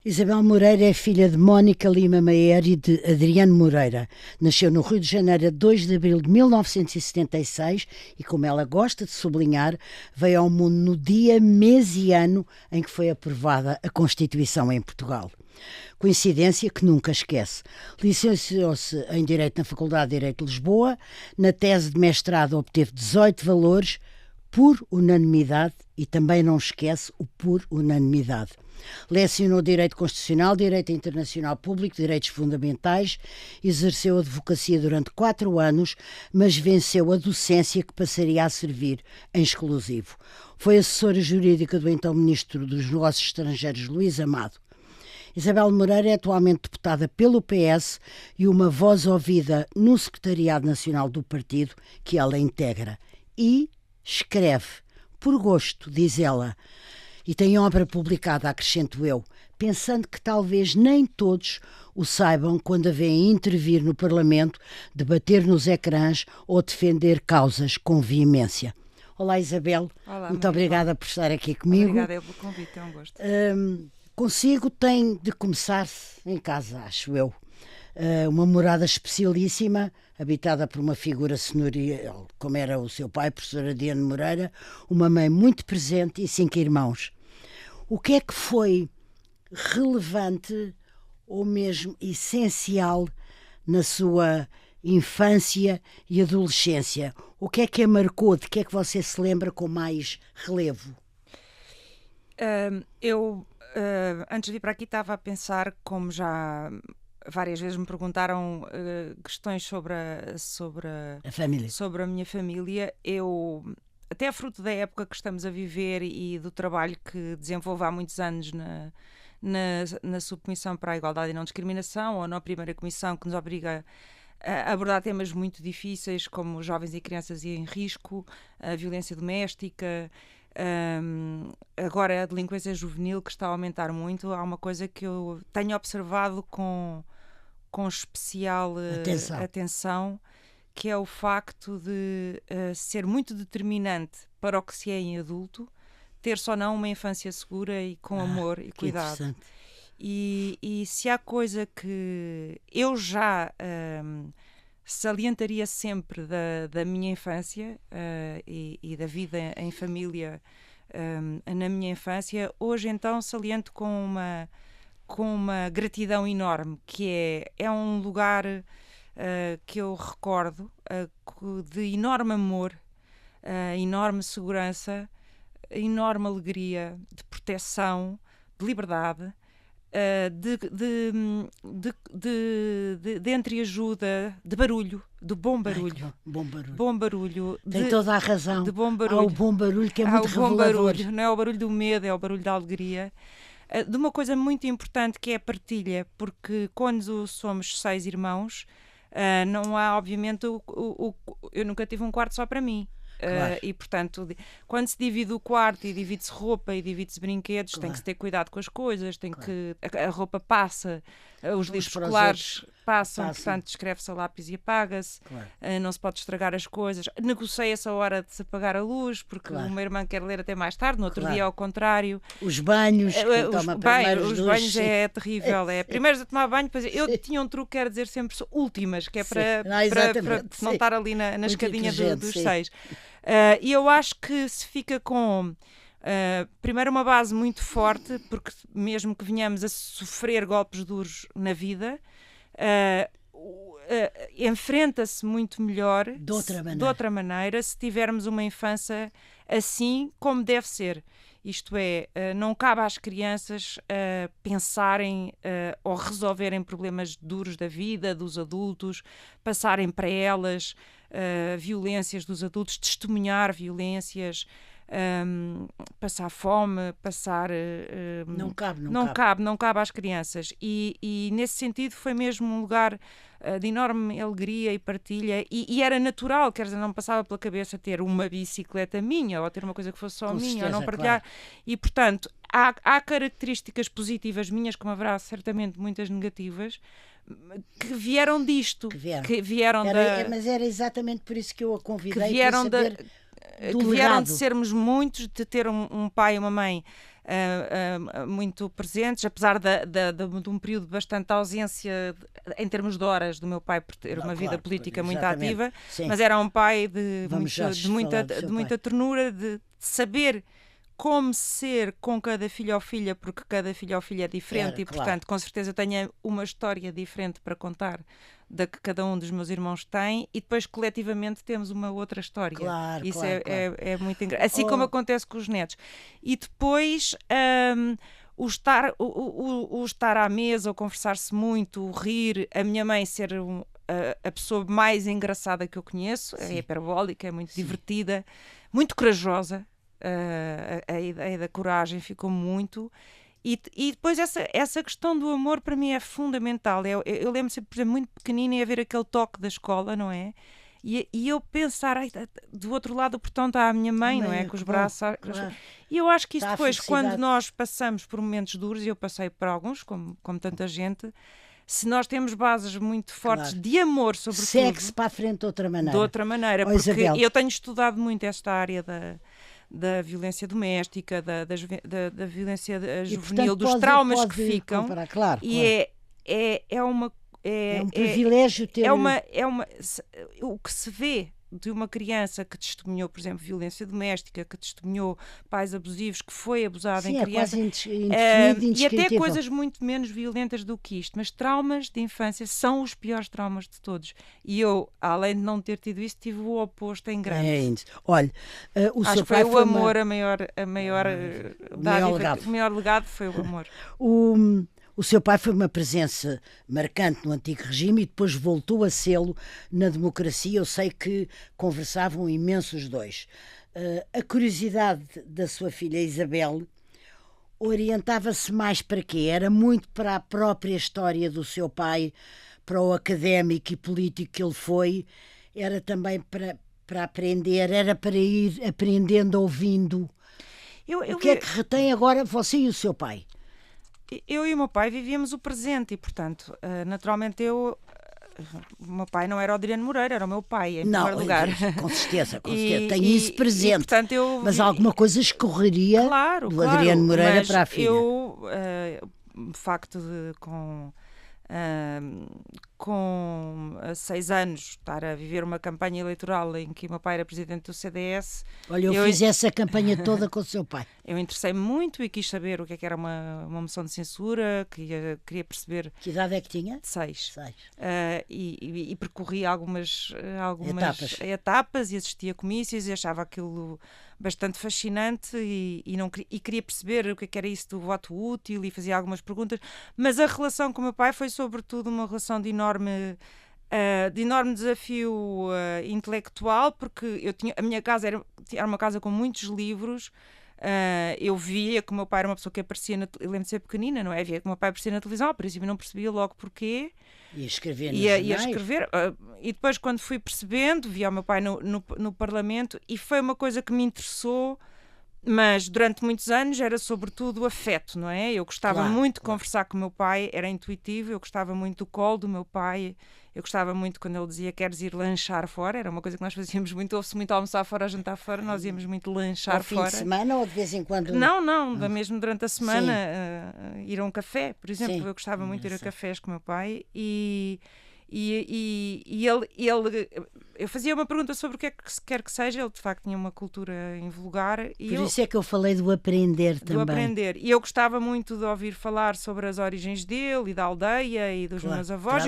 Isabel Moreira é filha de Mónica Lima Meyer e de Adriano Moreira. Nasceu no Rio de Janeiro a 2 de abril de 1976 e, como ela gosta de sublinhar, veio ao mundo no dia, mês e ano em que foi aprovada a Constituição em Portugal. Coincidência que nunca esquece. Licenciou-se em Direito na Faculdade de Direito de Lisboa. Na tese de mestrado obteve 18 valores por unanimidade e também não esquece o por unanimidade. Lecionou Direito Constitucional, Direito Internacional Público, Direitos Fundamentais, exerceu a advocacia durante 4 anos, mas venceu a docência que passaria a servir em exclusivo. Foi assessora jurídica do então Ministro dos Negócios Estrangeiros, Luís Amado. Isabel Moreira é atualmente deputada pelo PS e uma voz ouvida no Secretariado Nacional do Partido que ela integra. E escreve, por gosto, diz ela, e tem obra publicada, acrescento eu, pensando que talvez nem todos o saibam quando a veem intervir no Parlamento, debater nos ecrãs ou defender causas com veemência. Olá, Isabel. Olá, muito obrigada por estar aqui comigo. Obrigada pelo convite, é um gosto. Consigo tem de começar em casa, acho eu. Uma morada especialíssima, habitada por uma figura senhorial, como era o seu pai, professor Adriano Moreira, uma mãe muito presente e 5 irmãos. O que é que foi relevante ou mesmo essencial na sua infância e adolescência? O que é que a marcou? De que é que você se lembra com mais relevo? Antes de vir para aqui, estava a pensar, como já várias vezes me perguntaram questões sobre A família. Sobre a minha família. Eu, até fruto da época que estamos a viver e do trabalho que desenvolvo há muitos anos na Subcomissão para a Igualdade e Não Discriminação, ou na primeira comissão que nos obriga a abordar temas muito difíceis como jovens e crianças em risco, a violência doméstica, agora a delinquência juvenil, que está a aumentar muito. Há uma coisa que eu tenho observado com especial atenção, que é o facto de ser muito determinante para o que se é em adulto, ter só não uma infância segura e com amor e cuidado. E se há coisa que eu já salientaria sempre da minha infância e da vida em família na minha infância, hoje então saliento com uma gratidão enorme, que é um lugar que eu recordo de enorme amor, enorme segurança, enorme alegria, de proteção, de liberdade, de entreajuda, de barulho, de bom barulho. Ai, bom barulho. Bom barulho. Tem toda a razão. De bom barulho. Há o bom barulho que é muito revelador. Barulho. Não é o barulho do medo, é o barulho da alegria. De uma coisa muito importante, que é a partilha, porque quando somos 6 irmãos, não há, obviamente, eu nunca tive um quarto só para mim. Claro. E portanto, quando se divide o quarto e divide-se roupa e divide-se brinquedos, claro, tem que se ter cuidado com as coisas, tem claro, que a roupa passa, os livros escolares passam, portanto escreve-se a lápis e apaga-se, claro, não se pode estragar as coisas, negocia-se a hora de se apagar a luz, porque claro, uma irmã quer ler até mais tarde, no outro claro, dia ao contrário. Os banhos, os banhos é terrível, é primeiros a tomar banho, depois eu tinha um truque que era dizer sempre últimas, que é para não estar ali na escadinha dos 6. E eu acho que se fica com primeiro uma base muito forte, porque mesmo que venhamos a sofrer golpes duros na vida, enfrenta-se muito melhor de outra maneira se tivermos uma infância assim como deve ser. Isto é, não cabe às crianças pensarem ou resolverem problemas duros da vida, dos adultos, passarem para elas violências dos adultos, testemunhar violências, passar fome, passar... Não cabe às crianças. E nesse sentido foi mesmo um lugar de enorme alegria e partilha, e era natural, quer dizer, não me passava pela cabeça ter uma bicicleta minha, ou ter uma coisa que fosse só minha, ou não partilhar. Claro. E, portanto, há características positivas minhas, como haverá certamente muitas negativas, que vieram disto. Que vieram Mas era exatamente por isso que eu a convidei, que vieram de sermos muitos, de ter um pai e uma mãe muito presentes, apesar de um período de bastante ausência em termos de horas do meu pai, por ter uma vida política muito ativa, mas era um pai de muita ternura, de saber como ser com cada filho ou filha, porque cada filho ou filha é diferente portanto, com certeza tenho uma história diferente para contar da que cada um dos meus irmãos tem e depois coletivamente temos uma outra história. Isso é muito engraçado. Assim como acontece com os netos. E depois o estar à mesa, o conversar-se muito, o rir, a minha mãe ser a pessoa mais engraçada que eu conheço, é hiperbólica, é muito divertida, muito corajosa. A ideia da coragem ficou muito e depois essa questão do amor para mim é fundamental. Eu lembro sempre, por exemplo, muito pequenina e a ver aquele toque da escola, não é? E eu pensar, do outro lado do portão está a minha mãe, não é? Com os braços. E eu acho que isso depois, quando nós passamos por momentos duros, e eu passei por alguns, como tanta gente, se nós temos bases muito fortes de amor, sobretudo, segue-se para a frente de outra maneira. De outra maneira, porque Isabel, eu tenho estudado muito esta área da violência doméstica, da violência juvenil, dos traumas que ficam. É um privilégio ter... o que se vê de uma criança que testemunhou, por exemplo, violência doméstica, que testemunhou pais abusivos, que foi abusada em criança, e até coisas muito menos violentas do que isto, mas traumas de infância são os piores traumas de todos. E eu, além de não ter tido isso, tive o oposto em grande. Olha, acho que foi o amor o maior legado foi o amor. O seu pai foi uma presença marcante no antigo regime e depois voltou a sê-lo na democracia. Eu sei que conversavam imenso os dois. A curiosidade da sua filha Isabel orientava-se mais para quê? Era muito para a própria história do seu pai, para o académico e político que ele foi? Era também para aprender? Era para ir aprendendo, ouvindo? O que é que retém agora você e o seu pai? Eu e o meu pai vivíamos o presente e, portanto, naturalmente o meu pai não era o Adriano Moreira, era o meu pai, em primeiro lugar. Com certeza, tenho isso presente. Portanto, mas alguma coisa escorreria do Adriano Moreira para a filha. De facto, com 6 anos, estar a viver uma campanha eleitoral em que o meu pai era presidente do CDS. Olha, eu fiz essa campanha toda com o seu pai. Eu interessei-me muito e quis saber o que era uma moção de censura, queria perceber... Que idade é que tinha? 6. E percorri algumas etapas e assistia a comícios e achava aquilo bastante fascinante e queria perceber o que era isso do voto útil e fazia algumas perguntas, mas a relação com o meu pai foi sobretudo uma relação de enorme desafio intelectual, porque a minha casa era uma casa com muitos livros. Eu via que o meu pai era uma pessoa que aparecia eu lembro de ser pequenina, não é? Via que o meu pai aparecia na televisão, ao princípio não percebia logo porquê. Ia escrever nos jornais. Ia escrever, e depois quando fui percebendo, via o meu pai no Parlamento e foi uma coisa que me interessou, mas durante muitos anos era sobretudo afeto, não é? Eu gostava muito de conversar com o meu pai, era intuitivo, eu gostava muito do colo do meu pai, eu gostava muito quando ele dizia queres ir lanchar fora, era uma coisa que nós fazíamos muito, ouve-se muito almoçar fora, jantar fora, nós íamos muito lanchar fora. Ao fim de semana ou de vez em quando? Não, mesmo durante a semana, ir a um café, por exemplo, eu gostava muito de ir a cafés com o meu pai e ele eu fazia uma pergunta sobre o que é que quer que seja, ele de facto tinha uma cultura invulgar. Por isso é que eu falei do aprender também. Do aprender. E eu gostava muito de ouvir falar sobre as origens dele e da aldeia e dos meus avós.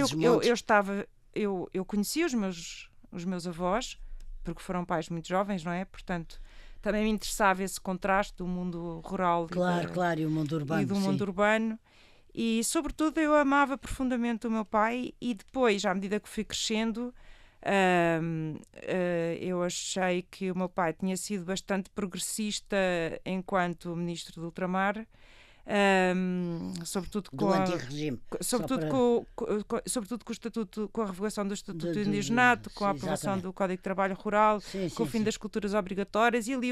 Eu conhecia os meus avós, porque foram pais muito jovens, não é? Portanto, também me interessava esse contraste do mundo rural e o mundo urbano. E do mundo urbano. E, sobretudo, eu amava profundamente o meu pai e depois, à medida que fui crescendo, eu achei que o meu pai tinha sido bastante progressista enquanto ministro do ultramar, sobretudo com do antigo regime. Sobretudo com o estatuto, com a revogação do Estatuto do Indigenato, com a aprovação do Código de Trabalho Rural, com o fim das culturas obrigatórias, e li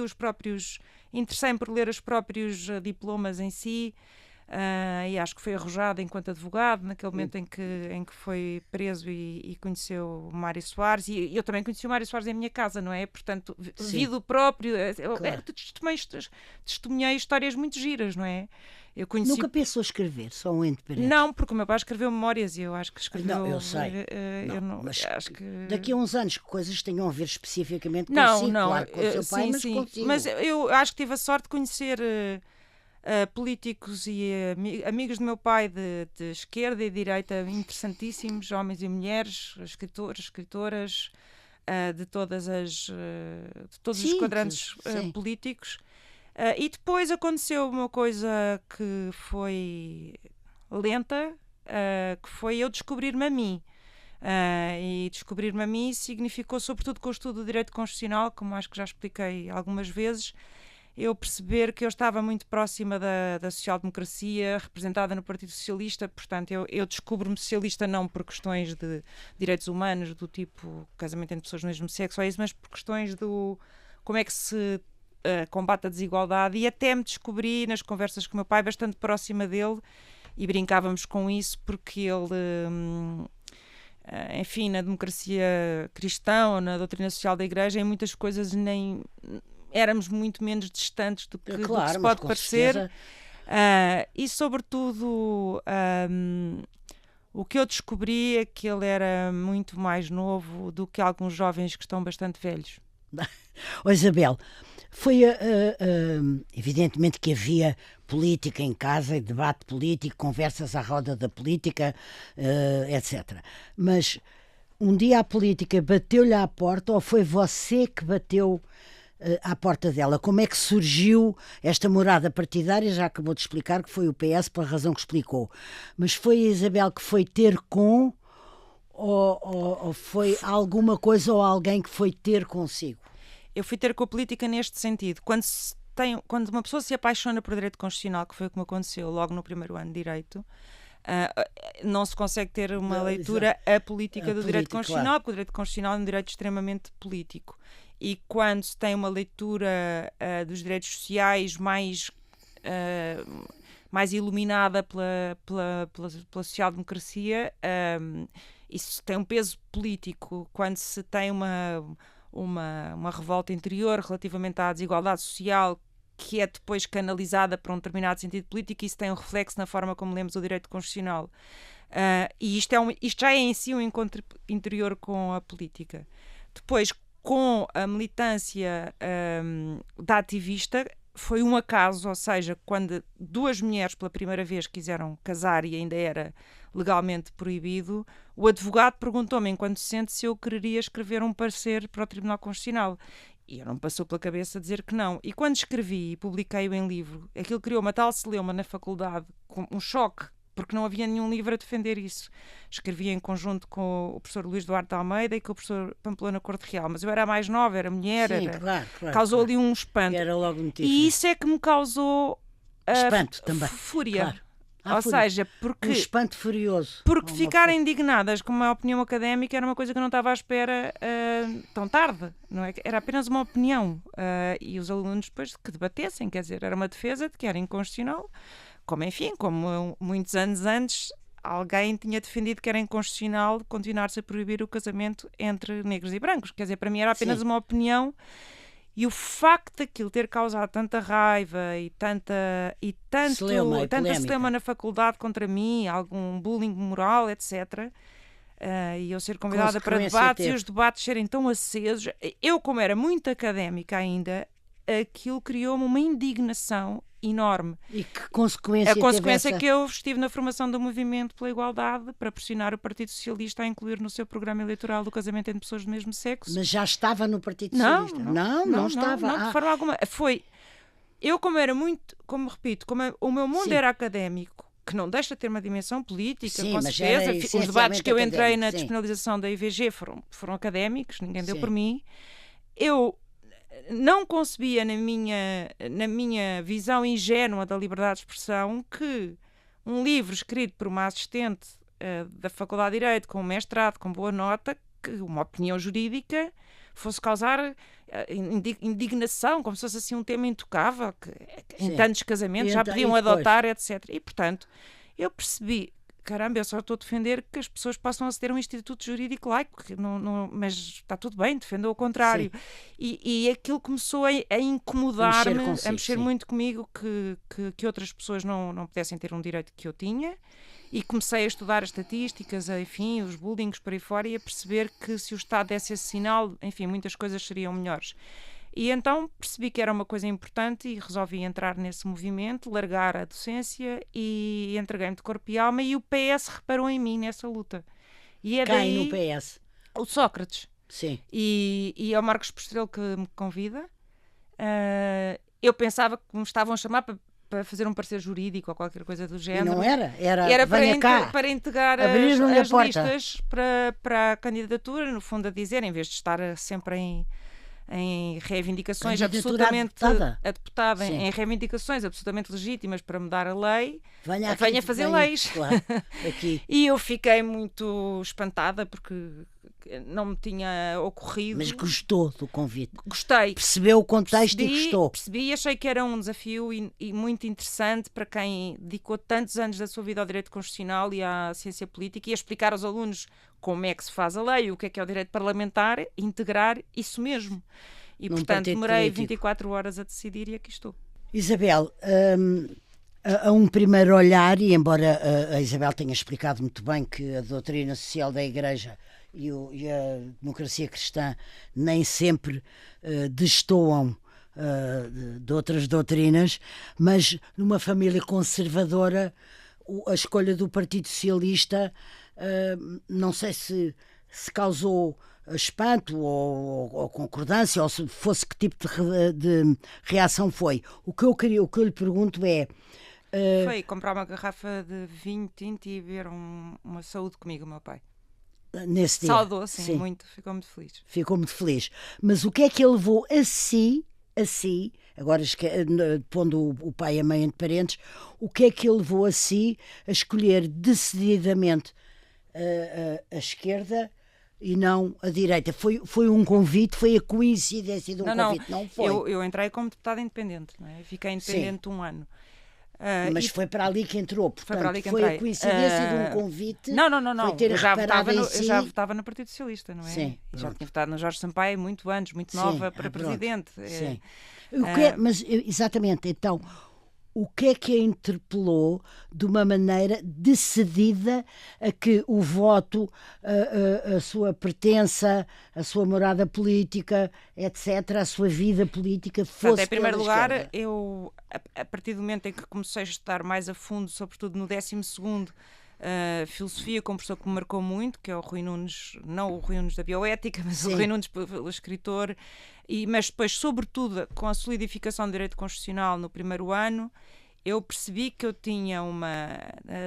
interessei-me por ler os próprios diplomas em si. E acho que foi arrojado enquanto advogado, naquele momento em que foi preso e conheceu o Mário Soares. E eu também conheci o Mário Soares em minha casa, não é? Portanto, vi do próprio. Claro. Testemunhei histórias muito giras, não é? Eu conheci... Nunca pensou escrever, só um entre parênteses? Não, porque o meu pai escreveu memórias e eu acho que escreveu... Não, eu sei. Mas acho que... daqui a uns anos que coisas tenham a ver especificamente não, consigo, não, claro, com o seu pai, sim, mas sim. consigo. Mas eu acho que tive a sorte de conhecer políticos e amigos do meu pai de esquerda e direita interessantíssimos, homens e mulheres, escritores, escritoras, de todos os quadrantes políticos. E depois aconteceu uma coisa que foi lenta, que foi eu descobrir-me a mim. E descobrir-me a mim significou, sobretudo com o estudo do direito constitucional, como acho que já expliquei algumas vezes, eu perceber que eu estava muito próxima da social-democracia, representada no Partido Socialista. Portanto, eu descubro-me socialista não por questões de direitos humanos, do tipo casamento entre pessoas do mesmo sexo, ou isso, mas por questões do como é que se combate a desigualdade. E até me descobri nas conversas com o meu pai bastante próxima dele, e brincávamos com isso porque ele... enfim, na democracia cristã ou na doutrina social da Igreja, em muitas coisas nem éramos muito menos distantes do que, claro, do que se pode parecer. E sobretudo o que eu descobri é que ele era muito mais novo do que alguns jovens que estão bastante velhos. Isabel, foi evidentemente que havia política em casa e debate político, conversas à roda da política, etc. Mas um dia a política bateu-lhe à porta ou foi você que bateu à porta dela? Como é que surgiu esta morada partidária? Já acabou de explicar que foi o PS pela razão que explicou. Mas foi a Isabel que foi ter com ou foi alguma coisa ou alguém que foi ter consigo? Eu fui ter com a política neste sentido. Quando uma pessoa se apaixona por direito constitucional, que foi o que me aconteceu logo no primeiro ano de direito, não se consegue ter uma leitura apolítica do direito constitucional, claro. porque o direito constitucional é um direito extremamente político. E quando se tem uma leitura dos direitos sociais mais iluminada pela social-democracia, isso tem um peso político. Quando se tem uma revolta interior relativamente à desigualdade social, que é depois canalizada para um determinado sentido político, isso tem um reflexo na forma como lemos o direito constitucional. E isto já é em si um encontro interior com a política. Depois, com a militância da ativista, foi um acaso, ou seja, quando duas mulheres pela primeira vez quiseram casar e ainda era legalmente proibido, o advogado perguntou-me, enquanto docente, se eu quereria escrever um parecer para o Tribunal Constitucional. E eu não me passou pela cabeça dizer que não. E quando escrevi e publiquei-o em livro, aquilo criou uma tal celeuma na faculdade, com um choque, porque não havia nenhum livro a defender isso. Escrevi em conjunto com o professor Luís Duarte de Almeida e com o professor Pamplona Corte Real, mas eu era a mais nova, era mulher, Sim, claro, causou ali um espanto. Era logo motivo. E isso é que me causou espanto também. Fúria. Claro. Ou seja, porque... Um espanto furioso. Porque ficar indignadas com uma opinião académica era uma coisa que eu não estava à espera tão tarde, não é? Era apenas uma opinião. E os alunos depois que debatessem, quer dizer, era uma defesa de que era inconstitucional, como muitos anos antes alguém tinha defendido que era inconstitucional continuar-se a proibir o casamento entre negros e brancos. Quer dizer, para mim era apenas uma opinião. E o facto daquilo ter causado tanta raiva e tanta celeuma na faculdade contra mim, algum bullying moral, etc., e eu ser convidada para debates e os debates serem tão acesos, eu, como era muito académica ainda, aquilo criou-me uma indignação enorme. E que consequência? A consequência é que eu estive na formação do movimento pela igualdade para pressionar o Partido Socialista a incluir no seu programa eleitoral o casamento entre pessoas do mesmo sexo. Mas já estava no Partido Socialista? Não estava. Não, de forma alguma. Eu, como era muito, como repito, o meu mundo era académico, que não deixa de ter uma dimensão política, com certeza. Os debates que eu entrei na despenalização da IVG foram académicos, ninguém deu por mim. Eu não concebia na minha visão ingênua da liberdade de expressão que um livro escrito por uma assistente da Faculdade de Direito, com um mestrado, com boa nota, que uma opinião jurídica, fosse causar indignação, como se fosse assim um tema intocável, que em tantos casamentos já podiam adotar, etc. E, portanto, eu percebi, caramba, eu só estou a defender que as pessoas possam aceder a um instituto jurídico laico, mas está tudo bem, defendo o contrário. E aquilo começou a incomodar-me, a mexer muito comigo, que outras pessoas não pudessem ter um direito que eu tinha. E comecei a estudar as estatísticas, enfim, os bullyings por aí fora, e a perceber que se o Estado desse esse sinal, enfim, muitas coisas seriam melhores. E então percebi que era uma coisa importante e resolvi entrar nesse movimento, largar a docência e entreguei-me de corpo e alma, e o PS reparou em mim nessa luta. E é Quem daí no PS? o Sócrates. Sim. E é o Marcos Postrelo que me convida. Eu pensava que me estavam a chamar para fazer um parecer jurídico ou qualquer coisa do género. E não era? Era para integrar as listas para a candidatura, no fundo a dizer, em vez de estar sempre em reivindicações absolutamente a deputada em reivindicações absolutamente legítimas para mudar a lei, venha fazer leis. Claro, aqui. E eu fiquei muito espantada porque não me tinha ocorrido. Mas gostou do convite? Gostei. Percebeu o contexto e gostou? Percebi e achei que era um desafio e muito interessante para quem dedicou tantos anos da sua vida ao direito constitucional e à ciência política, e a explicar aos alunos como é que se faz a lei, o que é o direito parlamentar, integrar isso mesmo. E, portanto, demorei 24 horas a decidir e aqui estou. Isabel, a um primeiro olhar, e embora a Isabel tenha explicado muito bem que a doutrina social da Igreja e a democracia cristã nem sempre destoam de outras doutrinas, mas numa família conservadora a escolha do Partido Socialista não sei se causou espanto ou concordância, ou se fosse que tipo de reação foi. O que eu lhe pergunto é... Foi comprar uma garrafa de vinho tinto e beber uma saúde comigo, o meu pai. Nesse dia. Saudou, sim, muito. Ficou muito feliz. Ficou muito feliz. Mas o que é que ele levou a si, agora pondo o pai e a mãe entre parentes, o que é que ele levou a si a escolher decididamente a esquerda e não a direita? Foi um convite, foi a coincidência de um convite, não foi? Eu entrei como deputada independente, não é? Fiquei independente um ano. Mas foi para ali que entrou, portanto, foi para ali que foi entrei. A coincidência de um convite. Não. Foi ter Eu já votava no Partido Socialista, não é? Sim, já tinha votado no Jorge Sampaio muito antes, muito nova para presidente. Sim. Mas exatamente, então, o que é que a interpelou de uma maneira decidida a que o voto, a sua pertença, a sua morada política, etc., a sua vida política fosse em primeiro lugar, esquerda? eu, a partir do momento em que comecei a estudar mais a fundo, sobretudo no 12º, filosofia, com um professor que me marcou muito, que é o Rui Nunes, não o Rui Nunes da bioética, mas o Rui Nunes, o escritor, mas depois, sobretudo, com a solidificação do direito constitucional no primeiro ano, eu percebi que eu tinha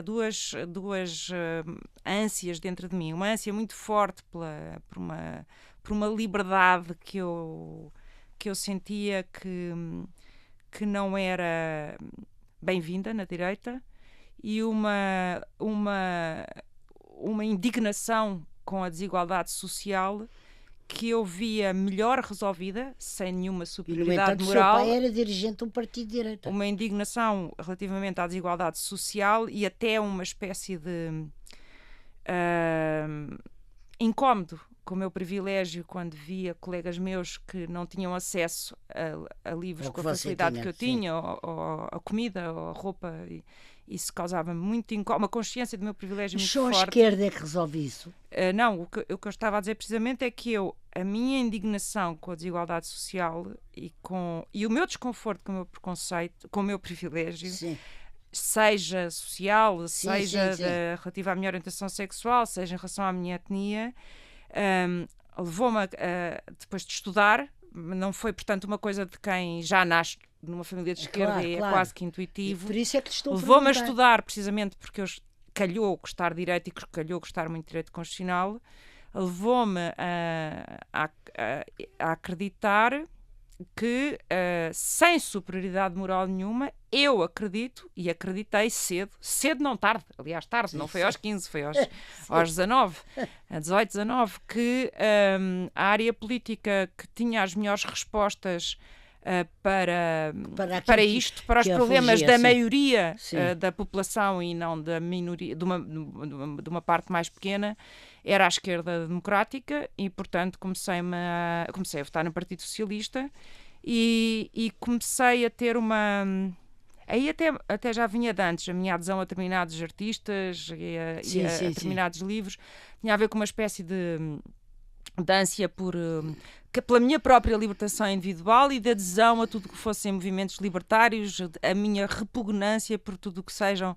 duas ânsias dentro de mim. Uma ânsia muito forte por uma liberdade que eu sentia que não era bem-vinda na direita, e uma indignação com a desigualdade social que eu via melhor resolvida, sem nenhuma superioridade moral. O seu pai era dirigente de um partido de direita. Uma indignação relativamente à desigualdade social e até uma espécie de incómodo com o meu privilégio quando via colegas meus que não tinham acesso a livros com a facilidade que eu tinha, ou a comida, ou a roupa, e isso causava-me muito incómodo, uma consciência do meu privilégio muito forte. Só a esquerda é que resolve isso? Não, o que eu estava a dizer precisamente é que a minha indignação com a desigualdade social e o meu desconforto com o meu preconceito, com o meu privilégio, sim, seja social, seja relativa à minha orientação sexual, seja em relação à minha etnia, levou-me depois de estudar. Não foi, portanto, uma coisa de quem já nasce numa família de esquerda, claro, e é quase que intuitivo. E por isso é que estou levou-me a estudar, precisamente porque eu calhou gostar de direito e calhou gostar muito de direito constitucional. Levou-me a acreditar que, sem superioridade moral nenhuma, eu acredito, e acreditei cedo não tarde, aliás tarde, não foi aos 15, foi aos 19, a 18, 19, que a área política que tinha as melhores respostas para isto, para os problemas da maioria da população e não da minoria, de uma parte mais pequena, era a esquerda democrática, e portanto comecei a votar no Partido Socialista e comecei a ter uma... Aí até já vinha de antes, a minha adesão a determinados artistas e a determinados livros tinha a ver com uma espécie de ânsia pela minha própria libertação individual e de adesão a tudo que fossem movimentos libertários, a minha repugnância por tudo o que sejam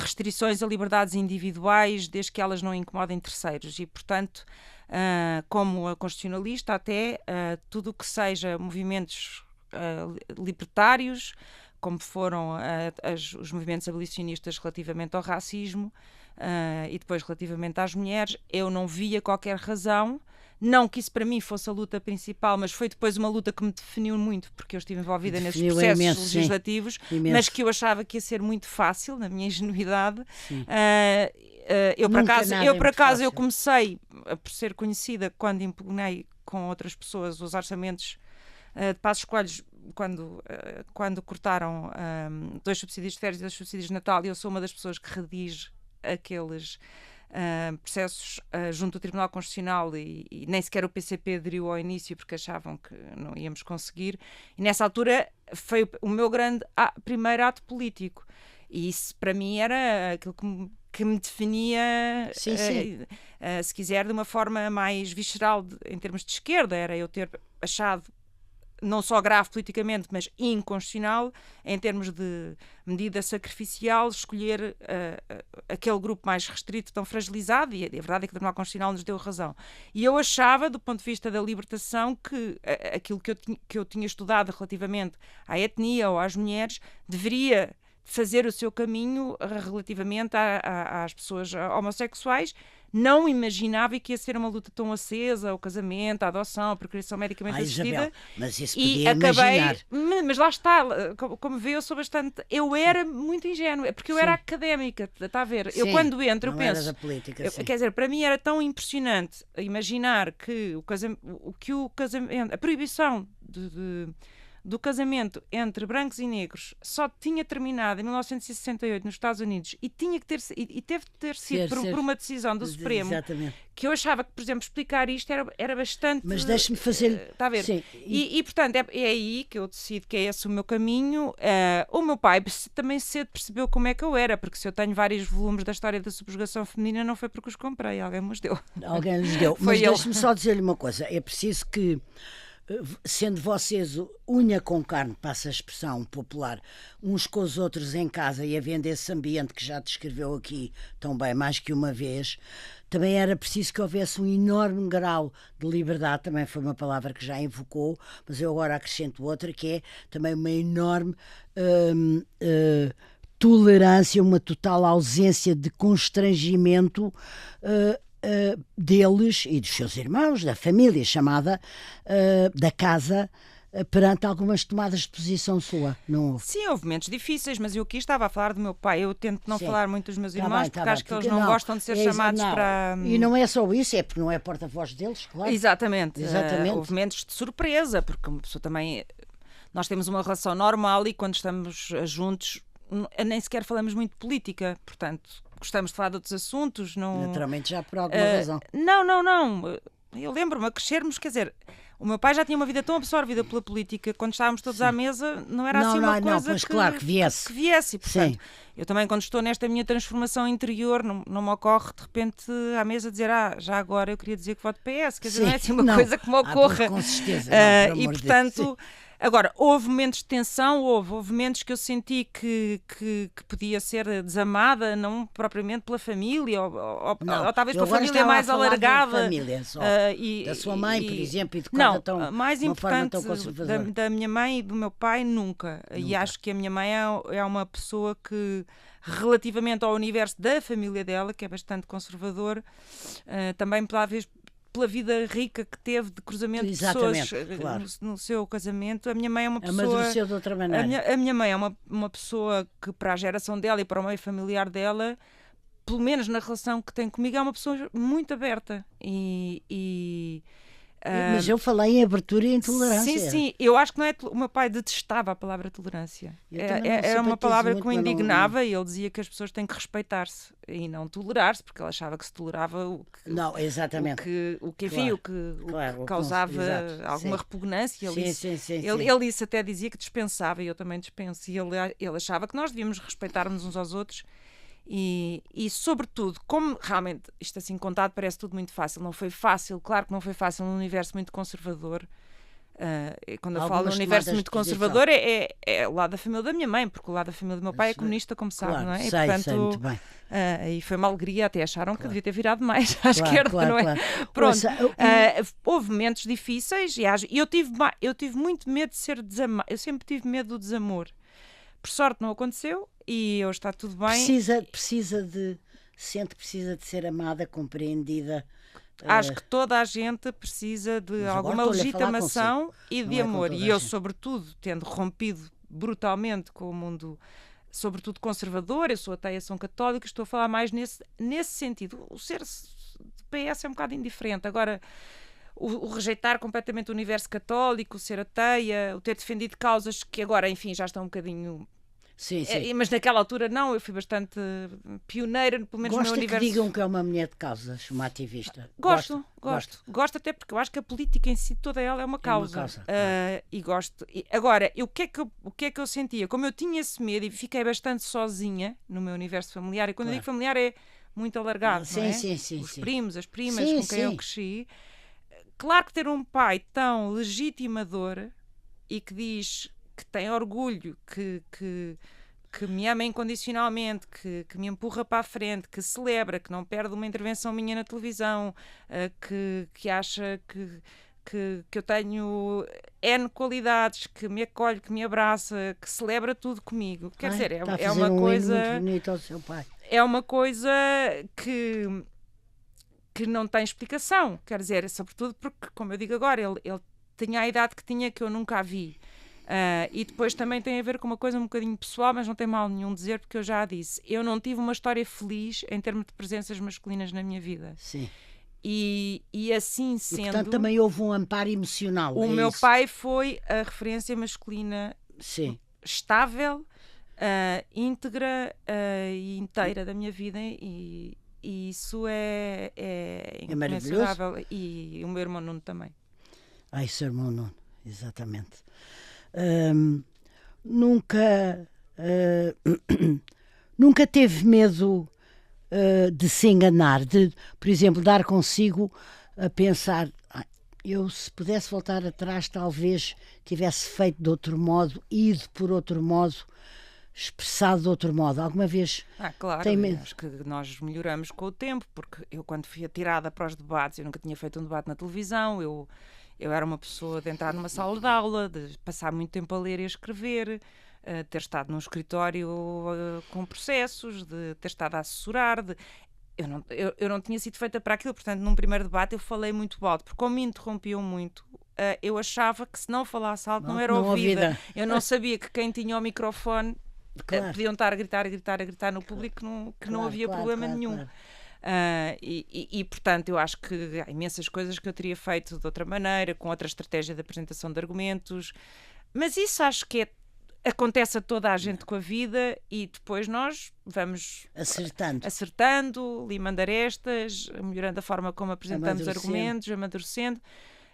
restrições a liberdades individuais, desde que elas não incomodem terceiros. E, portanto, como a constitucionalista, até tudo o que seja movimentos libertários, como foram os movimentos abolicionistas relativamente ao racismo e depois relativamente às mulheres, eu não via qualquer razão. Não que isso para mim fosse a luta principal, mas foi depois uma luta que me definiu muito, porque eu estive envolvida nesses processos legislativos, mas que eu achava que ia ser muito fácil, na minha ingenuidade. Eu comecei por ser conhecida quando impugnei com outras pessoas os orçamentos de Passos Coelho, quando cortaram 2 subsídios de férias e 2 subsídios de Natal, e eu sou uma das pessoas que redige aqueles processos junto ao Tribunal Constitucional e nem sequer o PCP aderiu ao início porque achavam que não íamos conseguir, e nessa altura foi o meu grande primeiro ato político, e isso para mim era aquilo que me definia, se quiser, de uma forma mais visceral em termos de esquerda, era eu ter achado não só grave politicamente, mas inconstitucional, em termos de medida sacrificial, escolher aquele grupo mais restrito, tão fragilizado, e a verdade é que o Tribunal Constitucional nos deu razão. E eu achava, do ponto de vista da libertação, que aquilo que eu tinha estudado relativamente à etnia ou às mulheres deveria fazer o seu caminho relativamente às pessoas homossexuais. Não imaginava que ia ser uma luta tão acesa, o casamento, a adoção, a procriação medicamente assistida. Isabel, mas isso podia imaginar. Mas lá está, como vê, eu era muito ingênua, porque eu era académica, está a ver? Eu quando entro, eu penso, quer dizer, para mim era tão impressionante imaginar que o casamento, a proibição do casamento entre brancos e negros só tinha terminado em 1968 nos Estados Unidos e teve de ter sido por uma decisão do Supremo. Exatamente. Que eu achava que, por exemplo, explicar isto era bastante... Mas deixe-me fazer... Está a ver? Sim. E portanto, é aí que eu decido que é esse o meu caminho. O meu pai também cedo percebeu como é que eu era, porque se eu tenho vários volumes da história da subjugação feminina, não foi porque os comprei, alguém me os deu. Alguém lhes deu. Mas deixe-me só dizer-lhe uma coisa. É preciso que, sendo vocês unha com carne, passa a expressão popular, uns com os outros em casa e havendo esse ambiente que já descreveu aqui tão bem mais que uma vez, também era preciso que houvesse um enorme grau de liberdade, também foi uma palavra que já invocou, mas eu agora acrescento outra, que é também uma enorme tolerância, uma total ausência de constrangimento deles e dos seus irmãos, da família chamada, da casa, perante algumas tomadas de posição sua, não houve? Sim, houve momentos difíceis, mas eu aqui estava a falar do meu pai. Eu tento não falar muito dos meus irmãos, porque acho que eles não gostam de ser chamados para... E não é só isso, é porque não é porta-voz deles, claro. Exatamente. Houve momentos de surpresa, porque uma pessoa também... Nós temos uma relação normal e quando estamos juntos nem sequer falamos muito de política, portanto... Gostamos de falar de outros assuntos. Não... Naturalmente, já por alguma razão. Não. Eu lembro-me a crescermos, quer dizer, o meu pai já tinha uma vida tão absorvida pela política, quando estávamos todos à mesa, não era assim uma coisa mas claro, que viesse. E, portanto, eu também, quando estou nesta minha transformação interior, não me ocorre de repente à mesa dizer, já agora eu queria dizer que voto PS, quer dizer, não é assim uma coisa que me ocorra. Com certeza. E, portanto... Agora, houve momentos de tensão, houve momentos que eu senti que podia ser desamada, não propriamente pela família, ou talvez pela família mais alargada. Da família, só. Da sua mãe, por exemplo, não, mais importante da minha mãe e do meu pai, nunca. E acho que a minha mãe é uma pessoa que, relativamente ao universo da família dela, que é bastante conservador, também talvez pela vida rica que teve de cruzamento de pessoas claro. no seu casamento. A minha mãe é uma pessoa... Amadureceu de outra maneira. A minha mãe é uma pessoa que, para a geração dela e para o meio familiar dela, pelo menos na relação que tem comigo, é uma pessoa muito aberta. Mas eu falei em abertura e em tolerância. Sim, eu acho que não é... O meu pai detestava a palavra tolerância. Era uma palavra que o indignava e ele dizia que as pessoas têm que respeitar-se e não tolerar-se, porque ele achava que se tolerava o que, não, exatamente. o que causava alguma repugnância. Ele isso até dizia que dispensava e eu também dispenso. E ele achava que nós devíamos respeitar-nos uns aos outros. E sobretudo, como realmente isto assim contado parece tudo muito fácil, não foi fácil, claro que não foi fácil num universo muito conservador. Quando eu falo num universo muito conservador é o lado da família da minha mãe, porque o lado da família do meu pai é comunista, como sabe, não é? E, portanto, sei muito bem. E foi uma alegria, até acharam que devia ter virado mais à esquerda, não é? Claro. Pronto, houve momentos difíceis e eu tive muito medo de ser desamado, eu sempre tive medo do desamor. Por sorte não aconteceu e hoje está tudo bem. Precisa de ser amada, compreendida. Acho que toda a gente precisa de alguma legitimação e de amor. E eu, sobretudo, tendo rompido brutalmente com o mundo, sobretudo conservador, eu sou ateia, sou católica, estou a falar mais nesse sentido. O ser de PS é um bocado indiferente. Agora, o rejeitar completamente o universo católico, o ser ateia, o ter defendido causas que agora, enfim, já estão um bocadinho... Sim. Mas naquela altura não, eu fui bastante pioneira, pelo menos no meu universo. Gosta que digam que é uma mulher de causas, uma ativista? Gosto até porque eu acho que a política em si, toda ela é uma causa. E gosto. Agora, o que é que eu sentia? Como eu tinha esse medo e fiquei bastante sozinha no meu universo familiar, e quando eu digo familiar é muito alargado, não é? Sim. Os primos, as primas com quem eu cresci. Claro que ter um pai tão legitimador e que diz... que tem orgulho, que me ama incondicionalmente, que me empurra para a frente, que celebra, que não perde uma intervenção minha na televisão, que acha que eu tenho N qualidades, que me acolhe, que me abraça, que celebra tudo comigo. Quer dizer, é uma coisa... muito bonito ao seu pai. É uma coisa que não tem explicação. Quer dizer, sobretudo porque, como eu digo agora, ele tinha a idade que tinha que eu nunca a vi. E depois também tem a ver com uma coisa um bocadinho pessoal, mas não tem mal nenhum dizer, porque eu já disse, eu não tive uma história feliz em termos de presenças masculinas na minha vida. Sim. E assim sendo... E, portanto, também houve um amparo emocional. O meu pai foi a referência masculina estável, íntegra e inteira da minha vida, e isso é maravilhoso. E o meu irmão Nuno também. Isso é o irmão Nuno, exatamente. Nunca teve medo de se enganar, de, por exemplo, dar consigo a pensar, eu se pudesse voltar atrás talvez tivesse feito de outro modo, ido por outro modo, expressado de outro modo. Alguma vez claro, tem medo? Acho que nós melhoramos com o tempo, porque eu quando fui atirada para os debates, eu nunca tinha feito um debate na televisão, eu era uma pessoa de entrar numa sala de aula, de passar muito tempo a ler e a escrever, ter estado num escritório com processos, de ter estado a assessorar. Eu não tinha sido feita para aquilo, portanto, num primeiro debate eu falei muito alto, porque como me interrompiam muito, eu achava que se não falasse alto não era ouvida. Eu não sabia que quem tinha o microfone podiam estar a gritar no público, que não havia problema nenhum. Claro. Portanto, eu acho que há imensas coisas que eu teria feito de outra maneira, com outra estratégia de apresentação de argumentos, mas isso acho que acontece a toda a gente com a vida, e depois nós vamos acertando, limando arestas, melhorando a forma como apresentamos argumentos, amadurecendo.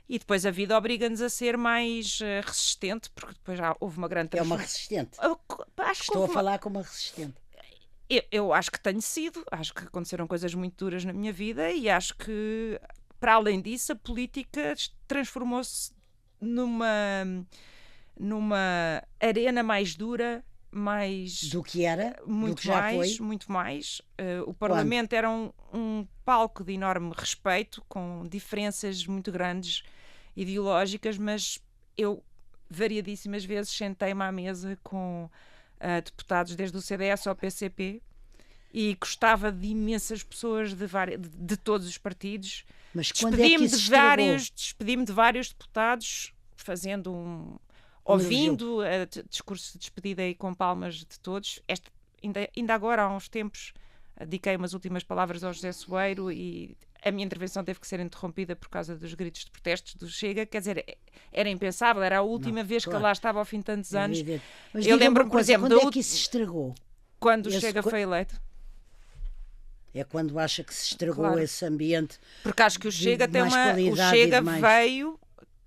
E depois a vida obriga-nos a ser mais resistente, porque depois já houve uma grande transformação. É uma resistente. Estou a falar como uma resistente. Eu acho que tenho sido, acho que aconteceram coisas muito duras na minha vida, e acho que, para além disso, a política transformou-se numa arena mais dura, mais... Do que era? Muito do que já mais, foi? muito mais. O Parlamento era um palco de enorme respeito, com diferenças muito grandes ideológicas, mas eu variadíssimas vezes sentei-me à mesa com deputados desde o CDS ao PCP, e gostava de imensas pessoas de todos os partidos. Mas quando é que isso estragou? Despedi-me de vários deputados, ouvindo o discurso de despedida e com palmas de todos. Ainda agora, há uns tempos, dediquei umas últimas palavras ao José Soeiro e a minha intervenção teve que ser interrompida por causa dos gritos de protestos do Chega. Quer dizer, era impensável, era a última vez que lá estava ao fim de tantos anos. Mas eu lembro-me, por exemplo, quando é que isso se estragou? Quando o Chega foi eleito. É quando acha que se estragou esse ambiente. Porque acho que o Chega veio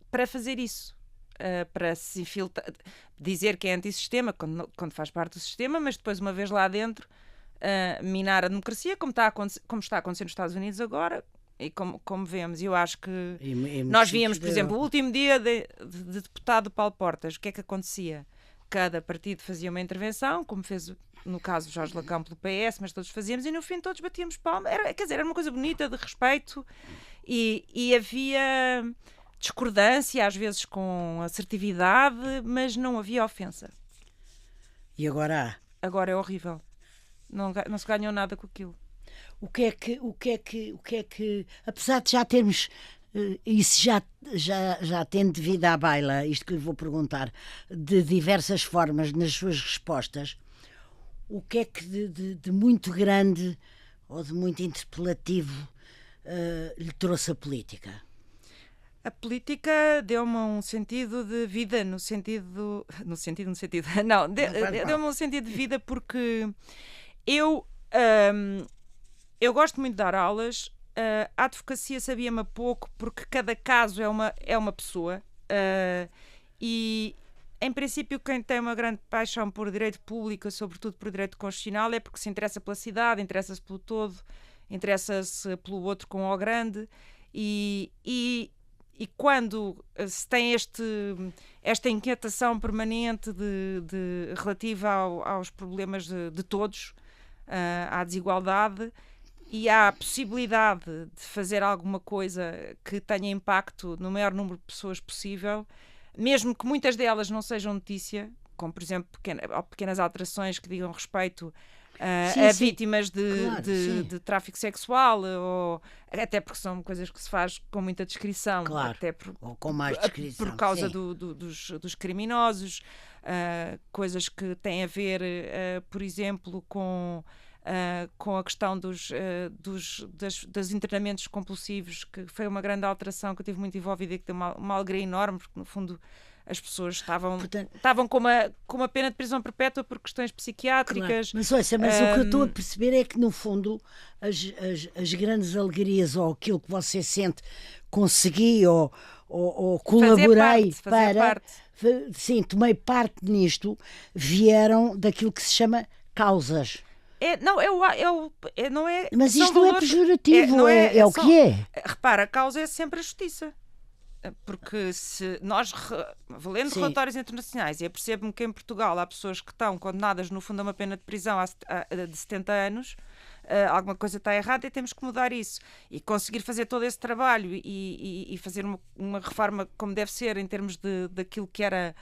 para fazer isso. Para se infiltrar, dizer que é antissistema quando faz parte do sistema, mas depois, uma vez lá dentro, minar a democracia, como está a acontecer nos Estados Unidos agora, e como vemos. Eu acho que nós víamos, por exemplo, o último dia de deputado Paulo Portas, o que é que acontecia? Cada partido fazia uma intervenção, como fez no caso Jorge Lacão pelo PS, mas todos fazíamos, e no fim todos batíamos palma. Era uma coisa bonita, de respeito, e havia discordância, às vezes com assertividade, mas não havia ofensa. E agora há? Agora é horrível. Não se ganhou nada com aquilo. O que é que apesar de já termos isso já tendo devido à baila, isto que lhe vou perguntar, de diversas formas nas suas respostas, o que é que de muito grande ou de muito interpelativo lhe trouxe a política? A política deu-me um sentido de vida, deu-me um sentido de vida porque eu gosto muito de dar aulas. A advocacia sabia-me pouco porque cada caso é uma pessoa, e em princípio quem tem uma grande paixão por direito público, sobretudo por direito constitucional, é porque se interessa pela cidade, interessa-se pelo todo, interessa-se pelo outro com O grande, e quando se tem esta inquietação permanente relativa aos problemas de todos, à desigualdade, e há a possibilidade de fazer alguma coisa que tenha impacto no maior número de pessoas possível, mesmo que muitas delas não sejam notícia, como por exemplo pequenas alterações que digam respeito a vítimas de tráfico sexual, ou até porque são coisas que se faz com muita descrição, ou com mais descrição, por causa dos criminosos, coisas que têm a ver, por exemplo, com a questão dos internamentos compulsivos, que foi uma grande alteração que eu tive muito envolvida e que deu uma alegria enorme, porque no fundo as pessoas estavam com uma pena de prisão perpétua por questões psiquiátricas. Claro. Mas o que eu estou a perceber é que no fundo as grandes alegrias, ou aquilo que você sente consegui ou colaborei sim, tomei parte nisto, vieram daquilo que se chama causas. Não é. Mas isto não é pejorativo, é o que é. Repara, a causa é sempre a justiça. Porque se nós, lendo relatórios internacionais, e apercebo-me que em Portugal há pessoas que estão condenadas, no fundo, a uma pena de prisão de 70 anos, alguma coisa está errada e temos que mudar isso. E conseguir fazer todo esse trabalho e fazer uma reforma como deve ser em termos daquilo que era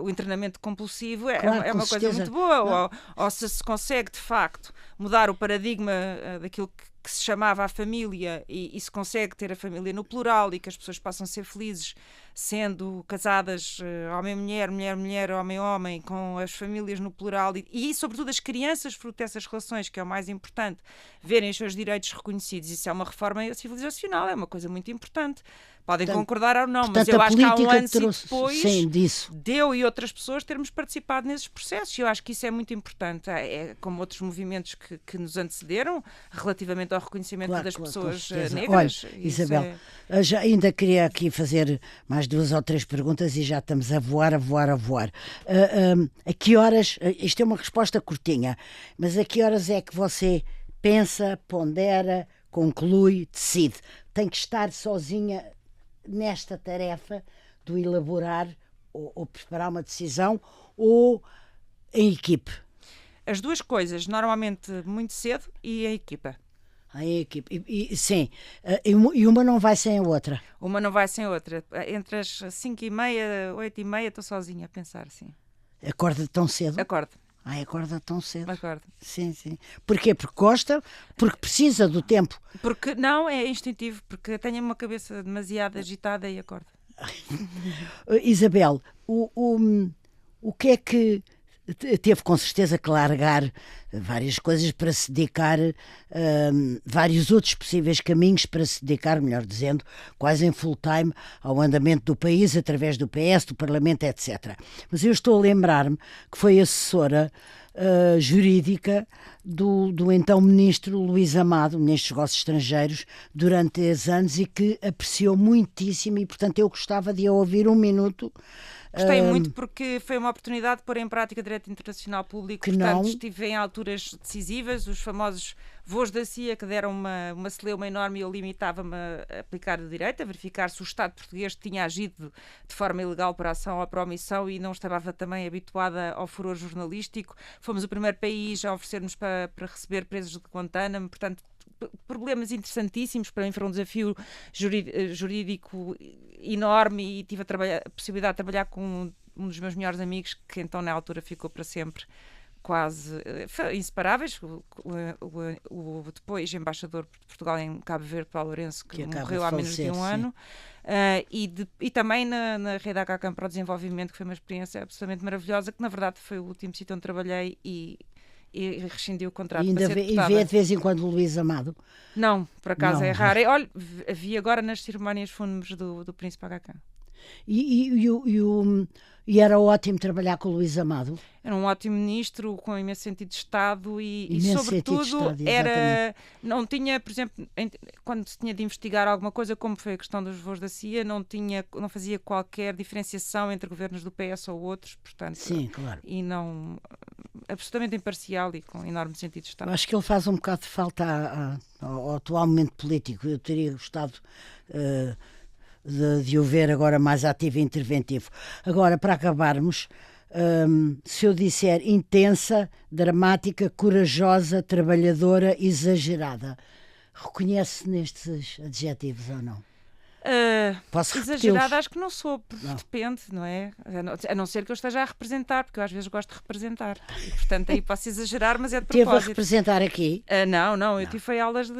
o internamento compulsivo é uma coisa muito boa. Ou se consegue, de facto, mudar o paradigma daquilo que se chamava a família e se consegue ter a família no plural e que as pessoas possam ser felizes sendo casadas, homem-mulher, mulher-mulher, homem-homem, com as famílias no plural e sobretudo as crianças fruto dessas relações, que é o mais importante, verem os seus direitos reconhecidos. Isso é uma reforma civilizacional, é uma coisa muito importante. Podem concordar ou não, mas eu acho que há um ano depois eu e outras pessoas termos participado nesses processos. Eu acho que isso é muito importante. É como outros movimentos que nos antecederam relativamente ao reconhecimento das pessoas negras. Olha, Isabel, já ainda queria aqui fazer mais 2 ou 3 perguntas e já estamos a voar. A que horas, isto é uma resposta curtinha, mas a que horas é que você pensa, pondera, conclui, decide? Tem que estar sozinha nesta tarefa de elaborar ou preparar uma decisão, ou em equipe? As duas coisas, normalmente muito cedo, e em equipa. Em equipe. Sim, e uma não vai sem a outra. Uma não vai sem a outra. Entre as 5h30, 8h30 estou sozinha a pensar, sim. Acorda tão cedo? Acordo. Ai, acorda tão cedo. Acordo. Sim, sim. Porquê? Porque gosta? Porque precisa do tempo? Porque não, é instintivo, porque tenho uma cabeça demasiado agitada e acordo. Isabel, o que é que teve com certeza que largar várias coisas para se dedicar, vários outros possíveis caminhos para se dedicar, melhor dizendo, quase em full time ao andamento do país através do PS, do Parlamento, etc. Mas eu estou a lembrar-me que foi assessora jurídica do então ministro Luís Amado, ministro dos Negócios Estrangeiros, durante 10 anos e que apreciou muitíssimo e, portanto, eu gostava de a ouvir um minuto. Gostei muito porque foi uma oportunidade de pôr em prática direito internacional público, portanto estive em alturas decisivas, os famosos voos da CIA que deram uma celeuma enorme e eu limitava-me a aplicar o direito, a verificar se o Estado português tinha agido de forma ilegal por ação ou por omissão e não estava também habituada ao furor jornalístico. Fomos o primeiro país a oferecer-nos para receber presos de Guantánamo, portanto problemas interessantíssimos. Para mim foi um desafio jurídico enorme e tive a possibilidade de trabalhar com um dos meus melhores amigos, que então na altura ficou para sempre quase inseparáveis, o depois embaixador de Portugal em Cabo Verde, Paulo Lourenço, que morreu há menos de um ano, e também na Rede HK para o Desenvolvimento, que foi uma experiência absolutamente maravilhosa, que na verdade foi o último sítio onde trabalhei e rescindi o contrato. E ainda vê de vez em quando o Luís Amado? Não, por acaso não. É raro. Olha, vi agora nas cerimónias fúnebres do Príncipe HK. E era ótimo trabalhar com o Luís Amado? Era um ótimo ministro, com imenso sentido de Estado e sobretudo, não tinha, por exemplo, quando se tinha de investigar alguma coisa, como foi a questão dos voos da CIA, não fazia qualquer diferenciação entre governos do PS ou outros, portanto, sim, claro. E não, absolutamente imparcial e com enorme sentido de Estado. Eu acho que ele faz um bocado de falta ao atual momento político. Eu teria gostado de o ver agora mais ativo e interventivo. Agora, para acabarmos, se eu disser intensa, dramática, corajosa, trabalhadora, exagerada, reconhece nestes adjetivos ou não? Posso exagerada acho que não sou, depende, não é? A não ser que eu esteja a representar, porque eu às vezes gosto de representar e portanto aí posso exagerar, mas é de propósito. Teve a representar aqui? Não, eu tive aulas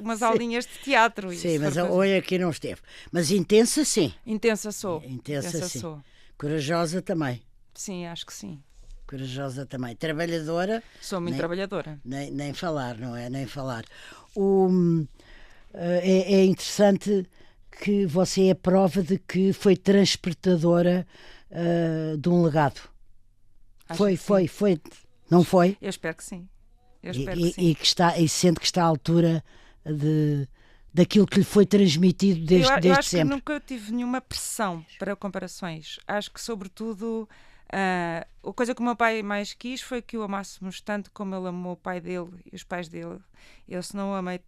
umas aulinhas de teatro. Sim, mas hoje aqui não esteve. Mas intensa sim. Intensa sou. Intensa sim. Sou. Corajosa também. Sim, acho que sim. Corajosa também. Trabalhadora. Sou muito trabalhadora. Nem falar, não é? Nem falar. É interessante que você é prova de que foi transportadora de um legado. Foi. Não foi? Eu espero que sim. E sente que está à altura daquilo que lhe foi transmitido desde sempre. Eu acho que nunca tive nenhuma pressão para comparações. Acho que, sobretudo, a coisa que o meu pai mais quis foi que o amássemos tanto como ele amou o pai dele e os pais dele. Eu, se não o amei,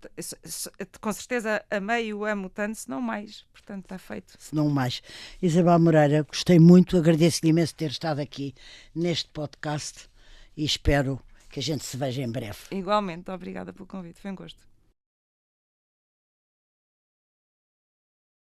com certeza amei e o amo tanto, se não mais. Portanto, está feito. Se não mais. Isabel Moreira, gostei muito, agradeço-lhe imenso ter estado aqui neste podcast e espero que a gente se veja em breve. Igualmente, obrigada pelo convite, foi um gosto.